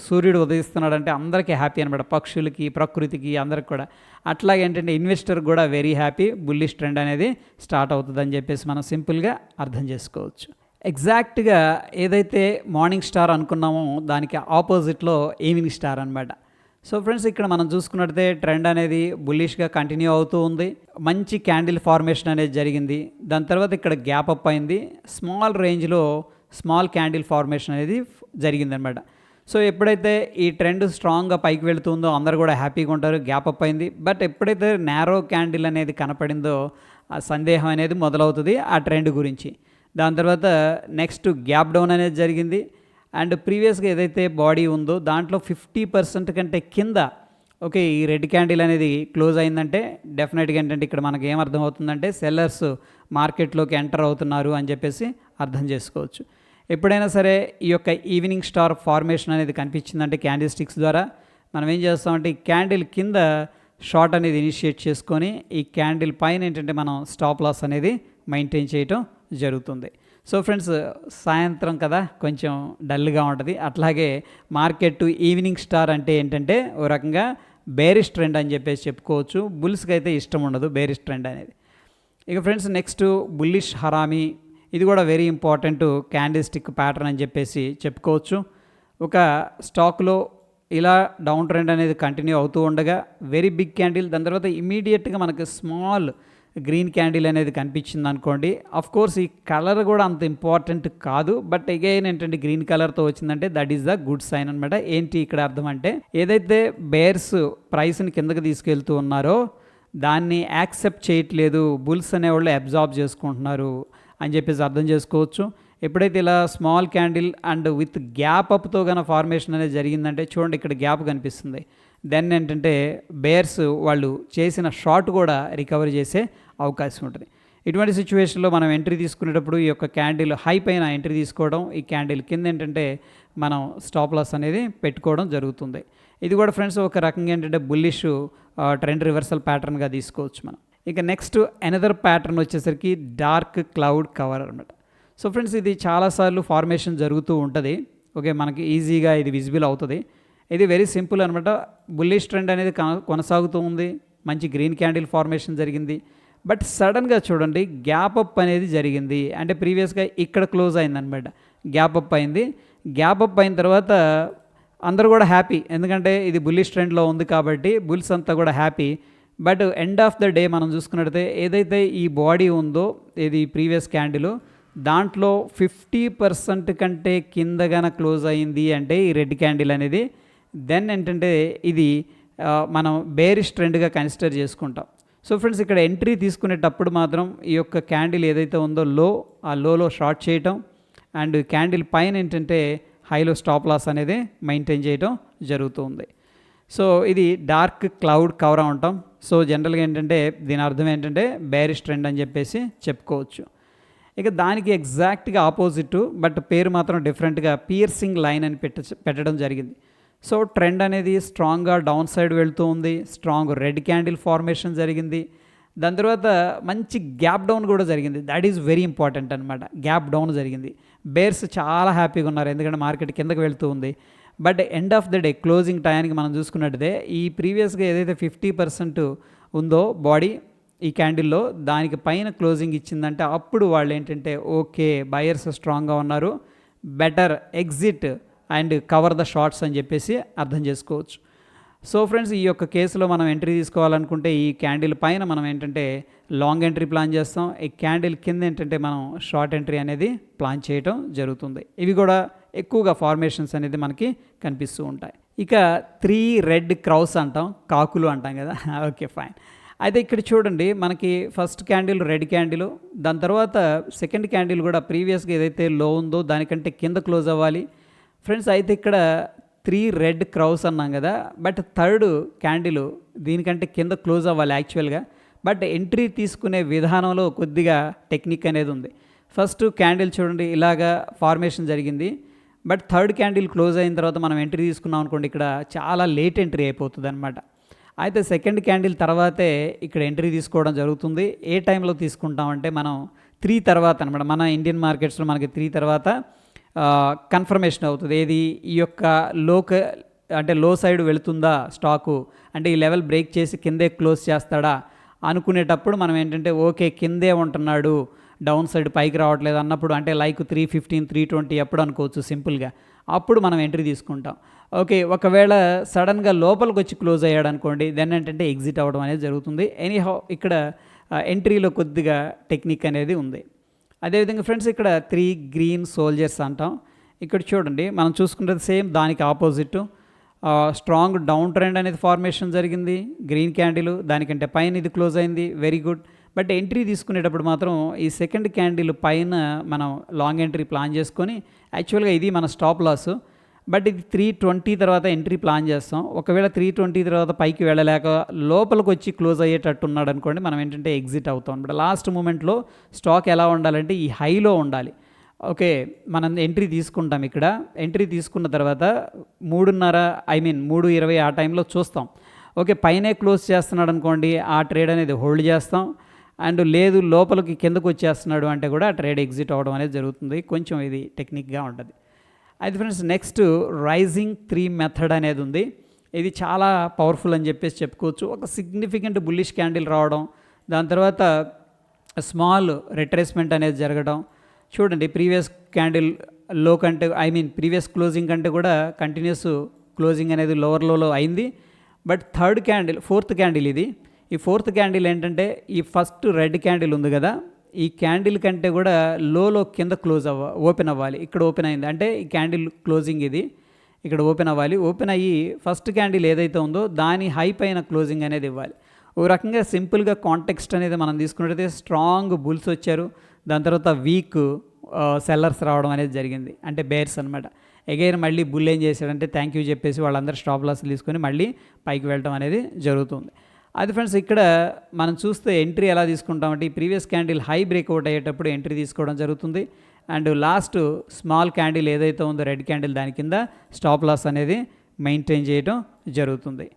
సూర్యుడు ఉదయిస్తున్నాడంటే అందరికీ హ్యాపీ అనమాట, పక్షులకి ప్రకృతికి అందరికి కూడా. అట్లాగే ఏంటంటే ఇన్వెస్టర్ కూడా వెరీ హ్యాపీ, బుల్లిష్ ట్రెండ్ అనేది స్టార్ట్ అవుతుందని చెప్పేసి మనం సింపుల్గా అర్థం చేసుకోవచ్చు. ఎగ్జాక్ట్గా ఏదైతే మార్నింగ్ స్టార్ అనుకున్నామో దానికి ఆపోజిట్లో ఈవినింగ్ స్టార్ అనమాట. సో ఫ్రెండ్స్ ఇక్కడ మనం చూసుకున్నట్లయితే ట్రెండ్ అనేది బుల్లిష్గా కంటిన్యూ అవుతూ ఉంది. మంచి క్యాండిల్ ఫార్మేషన్ అనేది జరిగింది. దాని తర్వాత ఇక్కడ గ్యాప్ అప్ అయింది. స్మాల్ రేంజ్లో స్మాల్ క్యాండిల్ ఫార్మేషన్ అనేది జరిగిందనమాట. సో ఎప్పుడైతే ఈ ట్రెండ్ స్ట్రాంగ్గా పైకి వెళుతుందో అందరు కూడా హ్యాపీగా ఉంటారు. గ్యాప్ అప్ అయింది. బట్ ఎప్పుడైతే నేరో క్యాండిల్ అనేది కనపడిందో ఆ సందేహం అనేది మొదలవుతుంది ఆ ట్రెండ్ గురించి. దాని తర్వాత నెక్స్ట్ గ్యాప్ డౌన్ అనేది జరిగింది. అండ్ ప్రీవియస్గా ఏదైతే బాడీ ఉందో దాంట్లో 50% కంటే కింద ఓకే ఈ రెడ్ క్యాండిల్ అనేది క్లోజ్ అయిందంటే డెఫినెట్గా ఏంటంటే ఇక్కడ మనకి ఏమర్థం అవుతుందంటే సెల్లర్స్ మార్కెట్లోకి ఎంటర్ అవుతున్నారు అని చెప్పేసి అర్థం చేసుకోవచ్చు. ఎప్పుడైనా సరే ఈ యొక్క ఈవినింగ్ స్టార్ ఫార్మేషన్ అనేది కనిపించిందంటే క్యాండిల్ స్టిక్స్ ద్వారా మనం ఏం చేస్తామంటే ఈ క్యాండిల్ కింద షార్ట్ అనేది ఇనిషియేట్ చేసుకొని ఈ క్యాండిల్ పైన ఏంటంటే మనం స్టాప్ లాస్ అనేది మెయింటైన్ చేయటం జరుగుతుంది. సో ఫ్రెండ్స్ సాయంత్రం కదా కొంచెం డల్గా ఉంటుంది. అట్లాగే మార్కెట్ ఈవినింగ్ స్టార్ అంటే ఏంటంటే ఓ రకంగా బేరిష్ ట్రెండ్ అని చెప్పేసి చెప్పుకోవచ్చు. బుల్స్కి అయితే ఇష్టం ఉండదు బేరిష్ ట్రెండ్ అనేది. ఇక ఫ్రెండ్స్ నెక్స్ట్ బుల్లిష్ హరామీ, ఇది కూడా very important candle stick pattern అని చెప్పేసి చెప్పుకోవచ్చు. ఒక స్టాక్లో ఇలా డౌన్ ట్రెండ్ అనేది కంటిన్యూ అవుతూ ఉండగా వెరీ బిగ్ క్యాండిల్, దాని తర్వాత ఇమీడియట్గా మనకు స్మాల్ గ్రీన్ క్యాండిల్ అనేది కనిపించింది అనుకోండి. అఫ్ కోర్స్ ఈ కలర్ కూడా అంత ఇంపార్టెంట్ కాదు, బట్ అగైన్ ఏంటంటే గ్రీన్ కలర్తో వచ్చిందంటే that is the good sign అనమాట. ఏంటి ఇక్కడ అర్థం అంటే ఏదైతే బేర్స్ ప్రైస్ని కిందకి తీసుకెళ్తూ ఉన్నారో దాన్ని యాక్సెప్ట్ చేయట్లేదు, బుల్స్ అనేవాళ్ళు అబ్జార్బ్ చేసుకుంటున్నారు అని చెప్పేసి అర్థం చేసుకోవచ్చు. ఎప్పుడైతే ఇలా small candle and with gap అప్తో కనుక ఫార్మేషన్ అనేది జరిగిందంటే చూడండి ఇక్కడ గ్యాప్ కనిపిస్తుంది. దెన్ ఏంటంటే బేర్స్ వాళ్ళు చేసిన షార్ట్ కూడా రికవర్ చేసే అవకాశం ఉంటుంది. ఇటువంటి సిచ్యువేషన్లో మనం ఎంట్రీ తీసుకునేటప్పుడు ఈ యొక్క క్యాండిల్ హై పైన ఎంట్రీ తీసుకోవడం, ఈ క్యాండిల్ కింద ఏంటంటే మనం స్టాప్ లాస్ అనేది పెట్టుకోవడం జరుగుతుంది. ఇది కూడా ఫ్రెండ్స్ ఒక రకంగా ఏంటంటే బుల్లిష్ ట్రెండ్ రివర్సల్ ప్యాటర్న్గా తీసుకోవచ్చు మనం. ఇక నెక్స్ట్ అనదర్ ప్యాటర్న్ వచ్చేసరికి డార్క్ క్లౌడ్ కవర్ అనమాట. సో ఫ్రెండ్స్ ఇది చాలాసార్లు ఫార్మేషన్ జరుగుతూ ఉంటుంది. ఓకే, మనకి ఈజీగా ఇది విజిబుల్ అవుతుంది. ఇది వెరీ సింపుల్ అనమాట. బుల్లిష్ ట్రెండ్ అనేది కొనసాగుతూ ఉంది. మంచి గ్రీన్ క్యాండిల్ ఫార్మేషన్ జరిగింది. బట్ సడన్గా చూడండి గ్యాప్ అప్ అనేది జరిగింది. అంటే ప్రీవియస్గా ఇక్కడ క్లోజ్ అయిందనమాట, గ్యాప్ అప్ అయింది. గ్యాప్ అప్ అయిన తర్వాత అందరూ కూడా హ్యాపీ, ఎందుకంటే ఇది బుల్లిష్ ట్రెండ్లో ఉంది కాబట్టి బుల్స్ అంతా కూడా happy. But end of the day మనం చూసుకున్నట్లయితే ఏదైతే ఈ బాడీ ఉందో ఇది ప్రీవియస్ క్యాండిల్ దాంట్లో 50% కంటే కిందగాన క్లోజ్ అయింది అంటే ఈ రెడ్ క్యాండిల్ అనేది, దెన్ ఏంటంటే ఇది మనం బేరిష్ ట్రెండ్గా కన్సిడర్ చేసుకుంటాం. సో ఫ్రెండ్స్ ఇక్కడ ఎంట్రీ తీసుకునేటప్పుడు మాత్రం ఈ యొక్క క్యాండిల్ ఏదైతే ఉందో ఆ లోలో షార్ట్ చేయటం అండ్ క్యాండిల్ పైన ఏంటంటే హైలో స్టాప్ లాస్ అనేది మెయింటైన్ చేయడం జరుగుతుంది. సో ఇది డార్క్ క్లౌడ్ కవర్ ఉంటాం. సో జనరల్గా ఏంటంటే దీని అర్థం ఏంటంటే బేరిష్ ట్రెండ్ అని చెప్పేసి చెప్పుకోవచ్చు. ఇక దానికి ఎగ్జాక్ట్గా ఆపోజిట్ బట్ పేరు మాత్రం డిఫరెంట్గా పియర్సింగ్ లైన్ అని పెట్టడం జరిగింది. సో ట్రెండ్ అనేది స్ట్రాంగ్గా డౌన్ సైడ్ వెళ్తూ ఉంది. స్ట్రాంగ్ రెడ్ క్యాండిల్ ఫార్మేషన్ జరిగింది. దాని తర్వాత మంచి గ్యాప్ డౌన్ కూడా జరిగింది. దట్ ఈజ్ వెరీ ఇంపార్టెంట్ అనమాట. గ్యాప్ డౌన్ జరిగింది. బేర్స్ చాలా హ్యాపీగా ఉన్నారు ఎందుకంటే మార్కెట్ కిందకి వెళ్తూ ఉంది. But end of the day closing టైంకి మనం చూసుకున్నట్టే ఈ ప్రీవియస్గా ఏదైతే 50% ఉందో బాడీ ఈ క్యాండిల్లో దానికి పైన క్లోజింగ్ ఇచ్చిందంటే అప్పుడు వాళ్ళు ఏంటంటే ఓకే బయర్స్ స్ట్రాంగ్గా ఉన్నారు, better exit and cover the shorts అని చెప్పేసి అర్థం చేసుకోవచ్చు. సో ఫ్రెండ్స్ ఈ యొక్క కేసులో మనం ఎంట్రీ తీసుకోవాలనుకుంటే ఈ క్యాండిల్ పైన మనం ఏంటంటే లాంగ్ ఎంట్రీ ప్లాన్ చేస్తాం. ఈ క్యాండిల్ కింద ఏంటంటే మనం షార్ట్ ఎంట్రీ అనేది ప్లాన్ చేయటం జరుగుతుంది. ఇవి కూడా ఎక్కువగా ఫార్మేషన్స్ అనేది మనకి కనిపిస్తూ ఉంటాయి. ఇక 3 రెడ్ క్రౌస్ అంటాం, కాకులు అంటాం కదా. Okay fine. అయితే ఇక్కడ చూడండి మనకి ఫస్ట్ క్యాండిల్ రెడ్ క్యాండిల్, దాని తర్వాత సెకండ్ క్యాండిల్ కూడా ప్రీవియస్గా ఏదైతే లో ఉందో దానికంటే కింద క్లోజ్ అవ్వాలి ఫ్రెండ్స్. అయితే ఇక్కడ 3 రెడ్ క్రౌస్ అన్నాం కదా, బట్ థర్డ్ క్యాండిల్ దీనికంటే కింద క్లోజ్ అవ్వాలి యాక్చువల్గా. బట్ ఎంట్రీ తీసుకునే విధానంలో కొద్దిగా టెక్నిక్ అనేది ఉంది. ఫస్ట్ క్యాండిల్ చూడండి ఇలాగా ఫార్మేషన్ జరిగింది, బట్ థర్డ్ క్యాండిల్ క్లోజ్ అయిన తర్వాత మనం ఎంట్రీ తీసుకున్నాం అనుకోండి ఇక్కడ చాలా లేట్ ఎంట్రీ అయిపోతుంది అనమాట. అయితే సెకండ్ క్యాండిల్ తర్వాతే ఇక్కడ ఎంట్రీ తీసుకోవడం జరుగుతుంది. ఏ టైంలో తీసుకుంటామంటే మనం 3 తర్వాత అనమాట. మన ఇండియన్ మార్కెట్స్లో మనకి 3 తర్వాత కన్ఫర్మేషన్ అవుతుంది. ఏది ఈ యొక్క లో సైడ్ వెళుతుందా స్టాకు, అంటే ఈ లెవెల్ బ్రేక్ చేసి కిందే క్లోజ్ చేస్తాడా అనుకునేటప్పుడు మనం ఏంటంటే ఓకే కిందే ఉంటున్నాడు, డౌన్ సైడ్ పైకి రావట్లేదు అన్నప్పుడు, అంటే లైక్ 315 320 ఎప్పుడు అనుకోవచ్చు సింపుల్గా, అప్పుడు మనం ఎంట్రీ తీసుకుంటాం. ఓకే ఒకవేళ సడన్గా లోపలికి వచ్చి క్లోజ్ అయ్యాడు అనుకోండి, దెన్ ఏంటంటే ఎగ్జిట్ అవ్వడం అనేది జరుగుతుంది. ఎనీహౌ ఇక్కడ ఎంట్రీలో కొద్దిగా టెక్నిక్ అనేది ఉంది. అదేవిధంగా ఫ్రెండ్స్ ఇక్కడ 3 గ్రీన్ సోల్జర్స్ అంటాం. ఇక్కడ చూడండి మనం చూసుకుంటే సేమ్ దానికి ఆపోజిట్ స్ట్రాంగ్ డౌన్ ట్రెండ్ అనేది ఫార్మేషన్ జరిగింది. గ్రీన్ క్యాండిల్ దానికంటే పైన ఇది క్లోజ్ అయింది, వెరీ గుడ్. బట్ ఎంట్రీ తీసుకునేటప్పుడు మాత్రం ఈ సెకండ్ క్యాండిల్ పైన మనం లాంగ్ ఎంట్రీ ప్లాన్ చేసుకొని, యాక్చువల్గా ఇది మన స్టాప్ లాస్, బట్ ఇది 320 తర్వాత ఎంట్రీ ప్లాన్ చేస్తాం. ఒకవేళ 320 తర్వాత పైకి వెళ్ళలేక లోపలికి వచ్చి క్లోజ్ అయ్యేటట్టు ఉన్నాడు అనుకోండి, మనం ఏంటంటే ఎగ్జిట్ అవుతాం అనమాట. లాస్ట్ మూమెంట్లో స్టాక్ ఎలా ఉండాలంటే ఈ హైలో ఉండాలి. ఓకే మనం ఎంట్రీ తీసుకుంటాం. ఇక్కడ ఎంట్రీ తీసుకున్న తర్వాత 3:20 ఆ టైంలో చూస్తాం. ఓకే పైనే క్లోజ్ చేస్తున్నాడు అనుకోండి, ఆ ట్రేడ్ అనేది హోల్డ్ చేస్తాం. అండ్ లేదు లోపలికి కిందకు వచ్చేస్తున్నాడు అంటే కూడా ఆ ట్రేడ్ ఎగ్జిట్ అవ్వడం అనేది జరుగుతుంది. కొంచెం ఇది టెక్నిక్గా ఉంటుంది. అయితే ఫ్రెండ్స్ నెక్స్ట్ రైజింగ్ 3 మెథడ్ అనేది ఉంది. ఇది చాలా పవర్ఫుల్ అని చెప్పేసి చెప్పుకోవచ్చు. ఒక సిగ్నిఫికెంట్ బుల్లిష్ క్యాండిల్ రావడం, దాని తర్వాత స్మాల్ రిట్రేస్మెంట్ అనేది జరగడం. చూడండి ప్రీవియస్ క్యాండిల్ లో కంటే ప్రీవియస్ క్లోజింగ్ కంటే కూడా కంటిన్యూస్ క్లోజింగ్ అనేది లోవర్ లోలో అయింది. బట్ ఫోర్త్ క్యాండిల్ ఇది. ఈ ఫోర్త్ క్యాండిల్ ఏంటంటే ఈ ఫస్ట్ రెడ్ క్యాండిల్ ఉంది కదా, ఈ క్యాండిల్ కంటే కూడా లోలో కింద ఓపెన్ అవ్వాలి. ఇక్కడ ఓపెన్ అయింది అంటే ఈ క్యాండిల్ క్లోజింగ్ ఇది ఇక్కడ ఓపెన్ అవ్వాలి. ఓపెన్ అయ్యి ఫస్ట్ క్యాండిల్ ఏదైతే ఉందో దాని హై పైన క్లోజింగ్ అనేది ఇవ్వాలి. ఓ రకంగా సింపుల్గా కాంటెక్స్ట్ అనేది మనం తీసుకున్నట్టయితే స్ట్రాంగ్ బుల్స్ వచ్చారు, దాని తర్వాత వీక్ సెల్లర్స్ రావడం అనేది జరిగింది, అంటే బేర్స్ అనమాట. ఎగైన్ మళ్ళీ బుల్ ఏం చేశాడంటే థ్యాంక్ యూ చెప్పేసి వాళ్ళందరూ స్టాప్ లాస్ తీసుకొని మళ్ళీ పైకి వెళ్ళడం అనేది జరుగుతుంది. అది ఫ్రెండ్స్ ఇక్కడ మనం చూస్తే ఎంట్రీ ఎలా తీసుకుంటామంటే ఈ ప్రీవియస్ క్యాండిల్ హై బ్రేక్అవుట్ అయ్యేటప్పుడు ఎంట్రీ తీసుకోవడం జరుగుతుంది. అండ్ లాస్ట్ స్మాల్ క్యాండిల్ ఏదైతే ఉందో రెడ్ క్యాండిల్ దాని కింద స్టాప్ లాస్ అనేది మెయింటైన్ చేయడం జరుగుతుంది.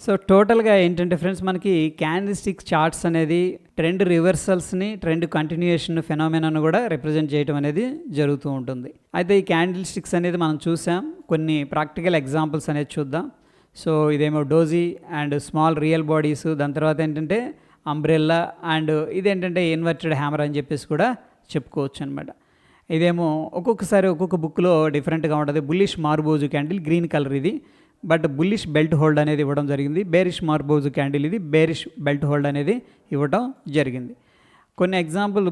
సో టోటల్గా ఏంటంటే ఫ్రెండ్స్ మనకి క్యాండిల్ స్టిక్ చార్ట్స్ అనేది ట్రెండ్ రివర్సల్స్ని, ట్రెండ్ కంటిన్యూయేషన్ ఫెనామినాను కూడా రిప్రజెంట్ చేయడం అనేది జరుగుతూ ఉంటుంది. అయితే ఈ క్యాండిల్ స్టిక్స్ అనేది మనం చూసాం, కొన్ని ప్రాక్టికల్ ఎగ్జాంపుల్స్ అనేది చూద్దాం. సో ఇదేమో doji and small real bodies, దాని తర్వాత ఏంటంటే అంబ్రెల్లా, అండ్ ఇదేంటంటే ఇన్వర్టెడ్ హ్యామర్ అని చెప్పేసి కూడా చెప్పుకోవచ్చు అనమాట. ఇదేమో ఒక్కొక్కసారి ఒక్కొక్క బుక్లో డిఫరెంట్గా ఉంటుంది. Bullish marubozu candle green colour ఇది, బట్ బుల్లిష్ బెల్ట్ హోల్డ్ అనేది ఇవ్వడం జరిగింది. బేరిష్ మార్బోజు క్యాండిల్ ఇది బేరిష్ బెల్ట్ హోల్డ్ అనేది ఇవ్వడం జరిగింది. కొన్ని ఎగ్జాంపుల్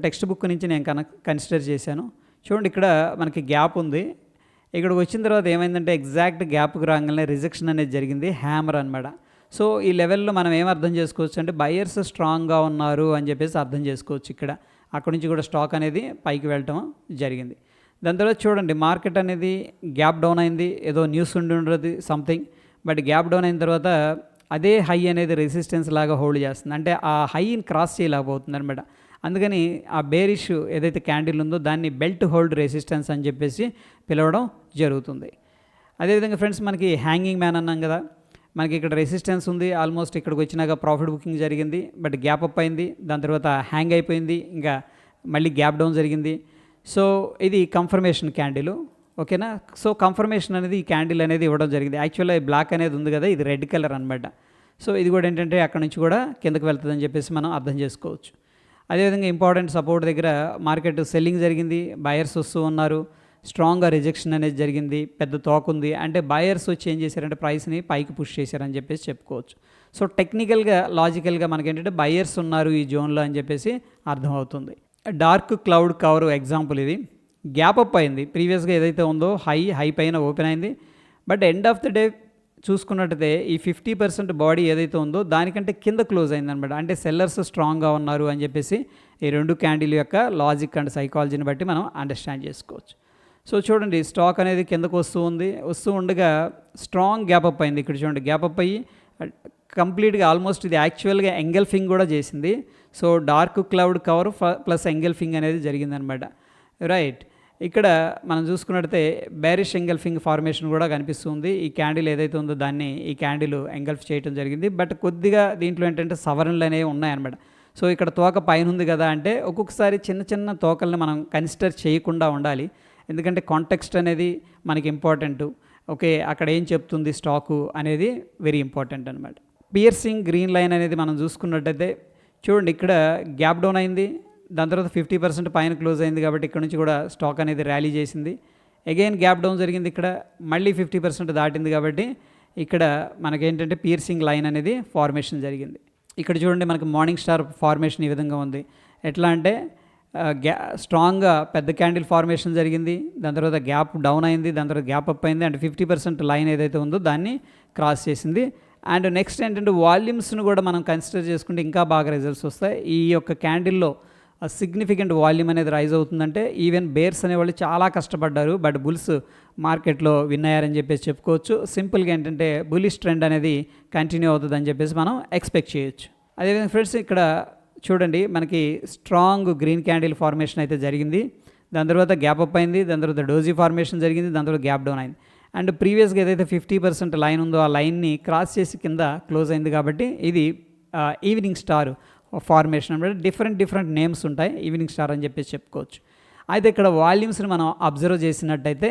టెక్స్ట్ బుక్ నుంచి నేను కన్సిడర్ చేశాను. చూడండి ఇక్కడ మనకి గ్యాప్ ఉంది, ఇక్కడికి వచ్చిన తర్వాత ఏమైందంటే ఎగ్జాక్ట్ గ్యాప్కి రాగానే రిజెక్షన్ అనేది జరిగింది, హ్యామర్ అనమాట. సో ఈ లెవెల్లో మనం ఏం అర్థం చేసుకోవచ్చు అంటే బయర్స్ స్ట్రాంగ్గా ఉన్నారు అని చెప్పేసి అర్థం చేసుకోవచ్చు. ఇక్కడ అక్కడ నుంచి కూడా స్టాక్ అనేది పైకి వెళ్ళటం జరిగింది. దాని తర్వాత చూడండి మార్కెట్ అనేది గ్యాప్ డౌన్ అయింది, ఏదో న్యూస్ ఉండి ఉండదు సంథింగ్, బట్ గ్యాప్ డౌన్ అయిన తర్వాత అదే హై అనేది రెసిస్టెన్స్ లాగా హోల్డ్ చేస్తుంది, అంటే ఆ హైని క్రాస్ చేయలేకపోతుంది అనమాట. అందుకని ఆ బేరిష్ ఏదైతే క్యాండిల్ ఉందో దాన్ని బెల్ట్ హోల్డ్ రెసిస్టెన్స్ అని చెప్పేసి పిలవడం జరుగుతుంది. అదేవిధంగా ఫ్రెండ్స్ మనకి హ్యాంగింగ్ మ్యాన్ అన్నాం కదా, మనకి ఇక్కడ రెసిస్టెన్స్ ఉంది, ఆల్మోస్ట్ ఇక్కడికి వచ్చినాక ప్రాఫిట్ బుకింగ్ జరిగింది, బట్ గ్యాప్ అప్ అయింది, దాని తర్వాత హ్యాంగ్ అయిపోయింది, ఇంకా మళ్ళీ గ్యాప్ డౌన్ జరిగింది. సో ఇది కన్ఫర్మేషన్ క్యాండిల్, ఓకేనా. సో కన్ఫర్మేషన్ అనేది ఈ క్యాండిల్ అనేది ఇవ్వడం జరిగింది. యాక్చువల్గా ఈ బ్లాక్ అనేది ఉంది కదా, ఇది రెడ్ కలర్ అనమాట. సో ఇది కూడా ఏంటంటే అక్కడ నుంచి కూడా కిందకి వెళ్తుందని చెప్పేసి మనం అర్థం చేసుకోవచ్చు. అదేవిధంగా ఇంపార్టెంట్ సపోర్ట్ దగ్గర మార్కెట్ సెల్లింగ్ జరిగింది, బయర్స్ వస్తూ ఉన్నారు, స్ట్రాంగ్గా రిజెక్షన్ అనేది జరిగింది, పెద్ద తోకుంది, అంటే బయర్స్ వచ్చి ఏం చేశారంటే ప్రైస్ని పైకి పుష్ చేశారని చెప్పేసి చెప్పుకోవచ్చు. సో టెక్నికల్గా లాజికల్గా మనకేంటంటే బయర్స్ ఉన్నారు ఈ జోన్లో అని చెప్పేసి అర్థమవుతుంది. డార్క్ క్లౌడ్ కవర్ ఎగ్జాంపుల్ ఇది, గ్యాప్ అప్ అయింది, ప్రీవియస్గా ఏదైతే ఉందో హై పైన ఓపెన్ అయింది, but end of the day చూసుకున్నట్టయితే ఈ 50% బాడీ ఏదైతే ఉందో దానికంటే కింద క్లోజ్ అయిందనమాట. అంటే సెల్లర్స్ స్ట్రాంగ్గా ఉన్నారు అని చెప్పేసి ఈ రెండు క్యాండిల్ యొక్క లాజిక్ అండ్ సైకాలజీని బట్టి మనం అండర్స్టాండ్ చేసుకోవచ్చు. సో చూడండి స్టాక్ అనేది కిందకు వస్తూ ఉండగా స్ట్రాంగ్ గ్యాప్ అప్ అయింది. ఇక్కడ చూడండి గ్యాప్ అప్ అయ్యి కంప్లీట్గా ఆల్మోస్ట్ ఇది యాక్చువల్గా ఎంగల్ఫింగ్ కూడా చేసింది. So dark cloud cover plus engulfing అనేది జరిగిందనమాట, రైట్. ఇక్కడ మనం చూసుకున్నట్టయితే బేరిష్ ఎంగల్ఫింగ్ ఫార్మేషన్ కూడా కనిపిస్తుంది. ఈ క్యాండిల్ ఏదైతే ఉందో దాన్ని ఈ క్యాండిల్ ఎంగల్ఫ్ చేయడం జరిగింది, బట్ కొద్దిగా దీంట్లో ఏంటంటే సవరణలు అనేవి ఉన్నాయన్నమాట. సో ఇక్కడ తోక పైన ఉంది కదా అంటే ఒక్కొక్కసారి చిన్న చిన్న తోకల్ని మనం కన్సిడర్ చేయకుండా ఉండాలి, ఎందుకంటే కాంటెక్స్ట్ అనేది మనకి ఇంపార్టెంట్. ఓకే, అక్కడ ఏం చెప్తుంది స్టాకు అనేది వెరీ ఇంపార్టెంట్ అనమాట. పియర్సింగ్ గ్రీన్ లైన్ అనేది మనం చూసుకున్నట్టయితే చూడండి ఇక్కడ గ్యాప్ డౌన్ అయింది, దాని తర్వాత 50% పైన క్లోజ్ అయింది, కాబట్టి ఇక్కడ నుంచి కూడా స్టాక్ అనేది ర్యాలీ చేసింది. అగైన్ గ్యాప్ డౌన్ జరిగింది, ఇక్కడ మళ్ళీ 50% దాటింది, కాబట్టి ఇక్కడ మనకేంటంటే పియర్సింగ్ లైన్ అనేది ఫార్మేషన్ జరిగింది. ఇక్కడ చూడండి మనకి మార్నింగ్ స్టార్ ఫార్మేషన్ ఈ విధంగా ఉంది. ఎట్లా అంటే స్ట్రాంగ్గా పెద్ద క్యాండిల్ ఫార్మేషన్ జరిగింది, దాని తర్వాత గ్యాప్ డౌన్ అయింది, దాని తర్వాత గ్యాప్ అప్ అయింది, అంటే 50% లైన్ ఏదైతే ఉందో దాన్ని క్రాస్ చేసింది. అండ్ నెక్స్ట్ ఏంటంటే వాల్యూమ్స్ను కూడా మనం కన్సిడర్ చేసుకుంటే ఇంకా బాగా రిజల్ట్స్ వస్తాయి. ఈ యొక్క క్యాండిల్లో సిగ్నిఫికెంట్ వాల్యూమ్ అనేది రైజ్ అవుతుందంటే ఈవెన్ బేర్స్ అనేవాళ్ళు చాలా కష్టపడ్డారు, బట్ బుల్స్ మార్కెట్లో విన్ అయ్యారని చెప్పేసి చెప్పుకోవచ్చు. సింపుల్గా ఏంటంటే బులిష్ ట్రెండ్ అనేది కంటిన్యూ అవుతుందని చెప్పేసి మనం ఎక్స్పెక్ట్ చేయొచ్చు. అదేవిధంగా ఫ్రెండ్స్ ఇక్కడ చూడండి మనకి స్ట్రాంగ్ గ్రీన్ క్యాండిల్ ఫార్మేషన్ అయితే జరిగింది, దాని తర్వాత గ్యాప్ అప్ అయింది, దాని తర్వాత డోజీ ఫార్మేషన్ జరిగింది, దాని తర్వాత గ్యాప్ డౌన్ అయింది. అండ్ ప్రీవియస్గా ఏదైతే 50% లైన్ ఉందో ఆ లైన్ని క్రాస్ చేసి కింద క్లోజ్ అయింది, కాబట్టి ఇది ఈవినింగ్ స్టార్ ఫార్మేషన్ అనమాట. డిఫరెంట్ నేమ్స్ ఉంటాయి, ఈవినింగ్ స్టార్ అని చెప్పేసి చెప్పుకోవచ్చు. అయితే ఇక్కడ వాల్యూమ్స్ని మనం అబ్జర్వ్ చేసినట్టయితే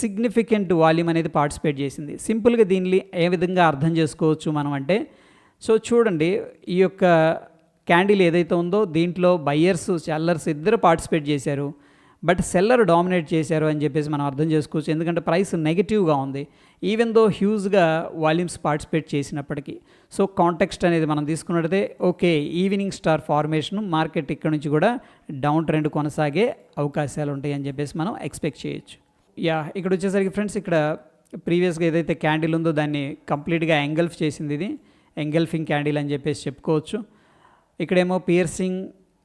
సిగ్నిఫికెంట్ వాల్యూమ్ అనేది పార్టిసిపేట్ చేసింది. సింపుల్గా దీన్ని ఏ విధంగా అర్థం చేసుకోవచ్చు మనం అంటే, సో చూడండి ఈ యొక్క క్యాండిల్ ఏదైతే ఉందో దీంట్లో బయ్యర్స్ సెల్లర్స్ ఇద్దరు పార్టిసిపేట్ చేశారు, బట్ సెల్లర్ డామినేట్ చేశారు అని చెప్పేసి మనం అర్థం చేసుకోవచ్చు, ఎందుకంటే ప్రైస్ నెగిటివ్గా ఉంది ఈవెన్ దో హ్యూజ్గా వాల్యూమ్స్ పార్టిసిపేట్ చేసినప్పటికీ. సో కాంటెక్స్ట్ అనేది మనం తీసుకున్నట్టయితే okay evening star formation market ఇక్కడ నుంచి కూడా డౌన్ ట్రెండ్ కొనసాగే అవకాశాలు ఉంటాయి అని చెప్పేసి మనం ఎక్స్పెక్ట్ చేయొచ్చు. ఇక్కడ వచ్చేసరికి ఫ్రెండ్స్ ఇక్కడ ప్రీవియస్గా ఏదైతే క్యాండిల్ ఉందో దాన్ని కంప్లీట్గా ఎంగల్ఫ్ చేసింది, ఇది ఎంగల్ఫింగ్ క్యాండిల్ అని చెప్పేసి చెప్పుకోవచ్చు. ఇక్కడేమో పియర్సింగ్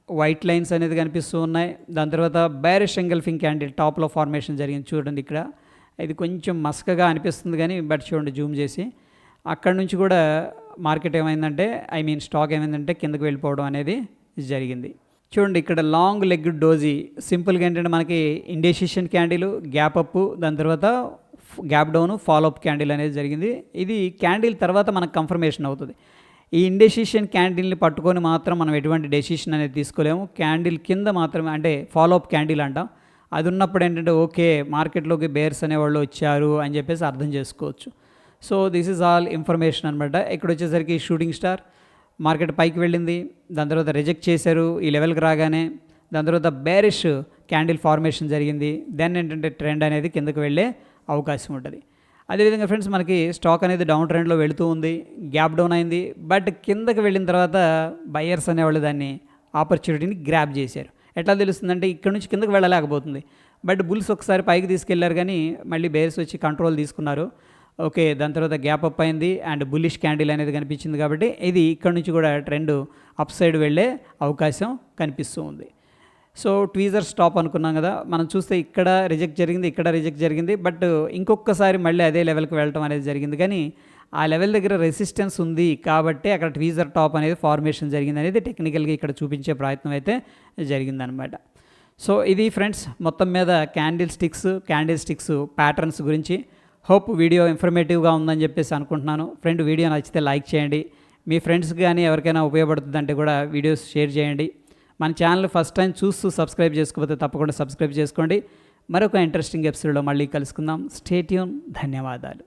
వైట్ లైన్స్ అనేది కనిపిస్తూ ఉన్నాయి, దాని తర్వాత బేరిష్ ఎంగల్ఫింగ్ క్యాండిల్ టాప్లో ఫార్మేషన్ జరిగింది. చూడండి ఇక్కడ ఇది కొంచెం మస్కగా అనిపిస్తుంది కానీ బట్ చూడండి జూమ్ చేసి అక్కడ నుంచి కూడా మార్కెట్ ఏమైందంటే స్టాక్ ఏమైందంటే కిందకు వెళ్ళిపోవడం అనేది జరిగింది. చూడండి ఇక్కడ లాంగ్ లెగ్ డోజీ సింపుల్గా ఏంటంటే మనకి ఇండెసిషన్ క్యాండిల్ గ్యాప్ అప్, దాని తర్వాత గ్యాప్ డౌన్ ఫాలోఅప్ క్యాండిల్ అనేది జరిగింది. ఇది క్యాండిల్ తర్వాత మనకు కన్ఫర్మేషన్ అవుతుంది. ఈ ఇండెసిషన్ క్యాండిల్ని పట్టుకొని మాత్రం మనం ఎటువంటి డెసిషన్ అనేది తీసుకోలేము. క్యాండిల్ కింద మాత్రమే అంటే ఫాలోఅప్ క్యాండిల్ అంటాం, అది ఉన్నప్పుడు ఏంటంటే ఓకే మార్కెట్లోకి బేర్స్ అనేవాళ్ళు వచ్చారు అని చెప్పేసి అర్థం చేసుకోవచ్చు. So this is all information అనమాట. ఇక్కడ వచ్చేసరికి షూటింగ్ స్టార్ మార్కెట్ పైకి వెళ్ళింది, దాని తర్వాత రిజెక్ట్ చేశారు ఈ లెవెల్కి రాగానే, దాని తర్వాత బేరిష్ క్యాండిల్ ఫార్మేషన్ జరిగింది, దెన్ ఏంటంటే ట్రెండ్ అనేది కిందకు వెళ్ళే అవకాశం ఉంటుంది. అదేవిధంగా ఫ్రెండ్స్ మనకి స్టాక్ అనేది డౌన్ ట్రెండ్లో వెళుతూ ఉంది, గ్యాప్ డౌన్ అయింది, బట్ కిందకి వెళ్ళిన తర్వాత బయ్యర్స్ అనేవాళ్ళు దాన్ని ఆపర్చునిటీని గ్రాప్ చేశారు. ఎట్లా తెలుస్తుందంటే ఇక్కడ నుంచి కిందకి వెళ్ళలేకపోతుంది, బట్ బుల్స్ ఒకసారి పైకి తీసుకెళ్లారు కానీ మళ్ళీ బేర్స్ వచ్చి కంట్రోల్ తీసుకున్నారు. ఓకే, దాని తర్వాత గ్యాప్ అప్ అయింది అండ్ బుల్లిష్ క్యాండిల్ అనేది కనిపించింది. కాబట్టి ఇది ఇక్కడ నుంచి కూడా ట్రెండ్ అప్ సైడ్ వెళ్ళే అవకాశం కనిపిస్తూ ఉంది. సో ట్వీజర్ స్టాప్ అనుకున్నాం కదా, మనం చూస్తే ఇక్కడ రిజెక్ట్ జరిగింది, ఇక్కడ రిజెక్ట్ జరిగింది. బట్ ఇంకొకసారి మళ్ళీ అదే లెవెల్కి వెళ్ళటం అనేది జరిగింది. కానీ ఆ లెవెల్ దగ్గర రెసిస్టెన్స్ ఉంది కాబట్టి అక్కడ ట్వీజర్ టాప్ అనేది ఫార్మేషన్ జరిగింది అనేది టెక్నికల్గా ఇక్కడ చూపించే ప్రయత్నం అయితే జరిగిందనమాట. సో ఇది ఫ్రెండ్స్ మొత్తం మీద క్యాండిల్ స్టిక్స్ ప్యాటర్న్స్ గురించి. హోప్ వీడియో ఇన్ఫర్మేటివ్గా ఉందని చెప్పేసి అనుకుంటున్నాను. ఫ్రెండ్, వీడియో నచ్చితే లైక్ చేయండి. మీ ఫ్రెండ్స్కి కానీ ఎవరికైనా ఉపయోగపడుతుందంటే కూడా వీడియోస్ షేర్ చేయండి. మన ఛానల్ ఫస్ట్ టైం చూస్తూ సబ్స్క్రైబ్ చేసుకోకపోతే తప్పకుండా సబ్స్క్రైబ్ చేసుకోండి. మరొక ఇంట్రెస్టింగ్ ఎపిసోడ్లో మళ్ళీ కలుసుకుందాం. Stay tune. ధన్యవాదాలు.